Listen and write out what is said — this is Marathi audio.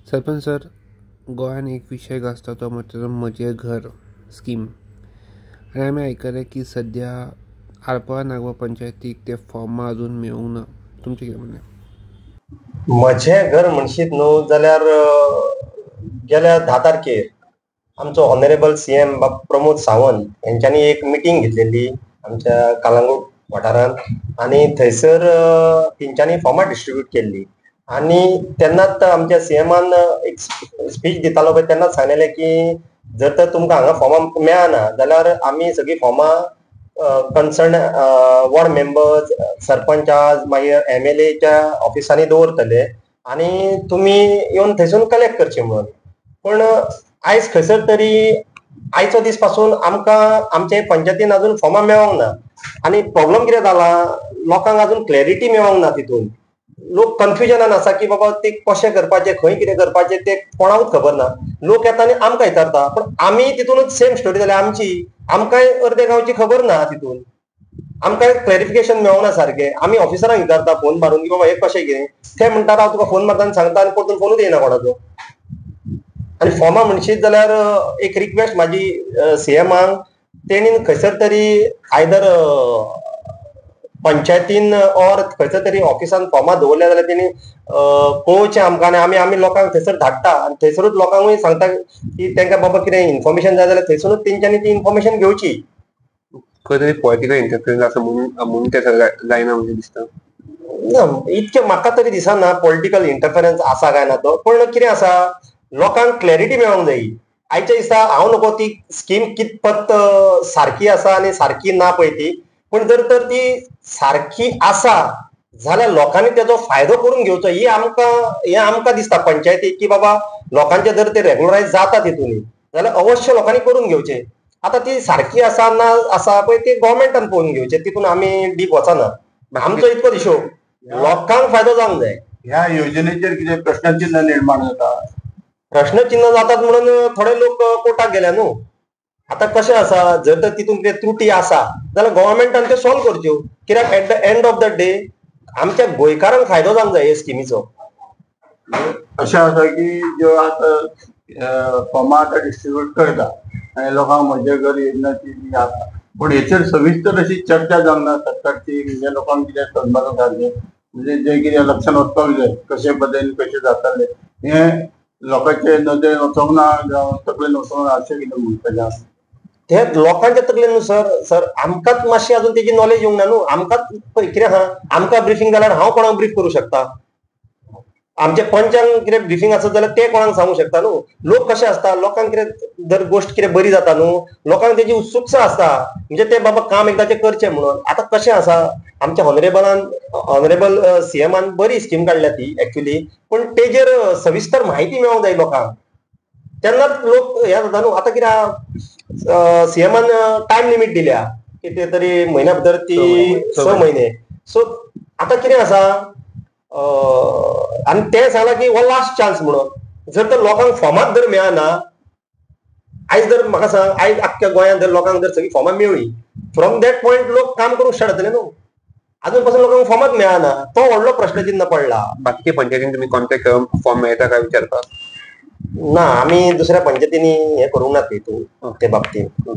सरपंच सर, गोंयान एक विशय गाजता तो म्हटल्यार म्हजें घर स्कीम. आनी आमी आयकलें की सद्या आरपा नागवा पंचायतीक ते फॉर्मां अजून मेळूंक ना. तुमचें कितें म्हणणें? म्हजें घर म्हणशीत न्हू जाल्यार गेल्या 10 तारखेर आमचो ऑनरेबल सीएम प्रमोद सावंत हेंच्यांनी एक मिटींग घेतलेली आमच्या कलंगूट वाठारांत आनी थंयसर तेंच्यांनी फॉर्मां डिस्ट्रीब्यूट केल्ली आनी तेन्नाच आमच्या सीएमान एक स्पीच दितालो पळय तेन्नाच सांगलेलें की जर तर तुमकां हांगा फॉर्मां मेळना जाल्यार आमी सगळीं फॉर्मां कन्सर्न वॉर्ड मेंबर्स सरपंचाज मागीर MLAच्या ऑफिसांनी दवरतले आनी तुमी येवन थंयसून कलेक्ट करचे म्हणून. पूण आयज खंयसर तरी आयचो दीस पासून आमकां आमचे पंचायतीन अजून फॉर्मां मेळोंक ना आनी प्रॉब्लम कितें जाला, लोकांक अजून क्लॅरिटी मेळोंक ना. तितून लोक कन्फ्युजनान आसा की बाबा ते कशें करपाचें, खंय कितें करपाचें तें कोणाकूच खबर ना. लोक येता आनी आमकां विचारता, पूण आमी तितूनच सेम स्टोरी जाल्या आमची. आमकांय अर्दे गांवची खबर ना तितून. आमकां क्लॅरिफिकेशन मेळोंक ना सारकें. आमी ऑफिसरांक विचारता फोन मारून की बाबा हें कशें कितें. ते म्हणटात हांव तुका फोन मारता आनी सांगता आनी परतून फोनूच येयना कोणाचो. आनी फॉर्मां म्हणशीत जाल्यार एक रिक्वेस्ट म्हाजी सीएमाक, तेणीन खंयसर तरी आयदर पंचायतीन ऑर खंयसर तरी ऑफिसान फॉर्मां दवरल्या जाल्यार तेणी कळोवचें आमकां आनी आमी लोकांक थंयसर धाडटा आनी थंयसरूच लोकांकूय सांगता की तांकां बाबा कितें इन्फॉर्मेशन जाय जाल्यार थंयसरूच तेंच्यांनी ती इन्फॉर्मेशन घेवची. खंय तरी पॉलिटिकल इंटरफिरन्स आसा म्हणून तें जायना म्हणजे दिसता. ना इतकें म्हाका तरी दिसना पॉलिटिकल इंटरफरन्स आसा काय ना तो. पूण कितें आसा, लोकांक क्लॅरिटी मेळोंक जायी. आयच्या दिसा हांव नको ती स्कीम कितपत सारकी आसा आनी सारकी ना पळय ती, पूण जर तर ती सारकी आसा जाल्यार लोकांनी तेजो फायदो करून घेवचो हें आमकां दिसता पंचायतीक की बाबा लोकांचे जर ते रेग्युलरायज जाता तितून जाल्यार अवश्य लोकांनी करून घेवचें. आतां ती सारकी आसा ना आसा पळय ती गव्हर्मेंटान पळोवन घेवचें, तितून आमी डीप वचना. आमचो इतको हिशोब, लोकांक फायदो जावंक जाय. ह्या योजनेचेर कितें प्रश्नचिन्ह निर्माण जाता? प्रश्नचिन्ह जातात म्हणून थोडे लोक कोर्टाक गेल्या न्हू. आतां कशें आसा, जर तर तितून कितें त्रुटी आसा जाल्यार गव्हर्मेंटान त्यो सॉल्व करच्यो. कित्याक at the end of the day आमच्या गोंयकारांक फायदो जावंक जाय हे स्किमीचो. अशें आसा की ज्यो आतां फॉर्मां आतां डिस्ट्रीब्यूट करता आनी लोकांक म्हजे घर योजनाची जी आसा, पूण हेचेर सविस्तर अशी चर्चा जावंक ना सरकारची. म्हणजे लोकांक कितें समजून घालचें, म्हणजे जें कितें लक्षांत वचपाक जाय कशे पद्दतीन कशें जातालें हें लोकांचे नदरेन वचोंक ना जावं तकलेन वचोंक ना अशें कितें म्हणटलें आसा. ते लोकांच्या तकलेन न्हू सर आमकांच मातशी अजून तेजी नॉलेज येवंक ना न्हू. आमकांच पळय कितें आहा, आमकां ब्रिफींग जाल्यार हांव कोणाक ब्रीफ करूं शकता. आमचे पंचांक कितें ब्रिफींग आसत जाल्यार ते कोणाक सांगूं शकता न्हू. लोक कशे आसता, लोकांक कितें जर गोश्ट कितें बरी जाता न्हू, लोकांक तेजी उत्सुकता आसता म्हणजे ते बाबा काम एकदांचें करचें म्हणून. आतां कशें आसा, आमच्या ऑनरेबल सीएमान बरी स्कीम काडल्या ती एक्चुअली, पूण तेजेर सविस्तर म्हायती मेळोंक जाय लोकांक. तेन्नाच लोक हें जाता न्हू. आतां कितें आहा, सीएमान टायम लिमीट दिल्या कितें तरी म्हयन्या भितर ती 6 म्हयने. सो आतां कितें आसा, आनी ते सांगला की हो लास्ट चान्स म्हणून. जर तर लोकांक फॉर्मात जर मेळना, आयज जर म्हाका सांग, आयज आख्ख्या गोंयांत जर लोकांक जर सगळीं फॉर्मां मेळ्ळी, फ्रॉम दॅट पॉयंट लोक काम करूंक स्टार्ट जातले न्हू. अजून पासून लोकांक फॉर्मात मेळना, तो व्हडलो प्रश्नचिन्ह पडला. बाकीच्या पंचायतीन तुमी कॉन्टॅक्ट करून फॉर्म मेळटा काय विचारता? ना, आमी दुसऱ्या पंचायतींनी हें करूंक ना ते बाबतींत.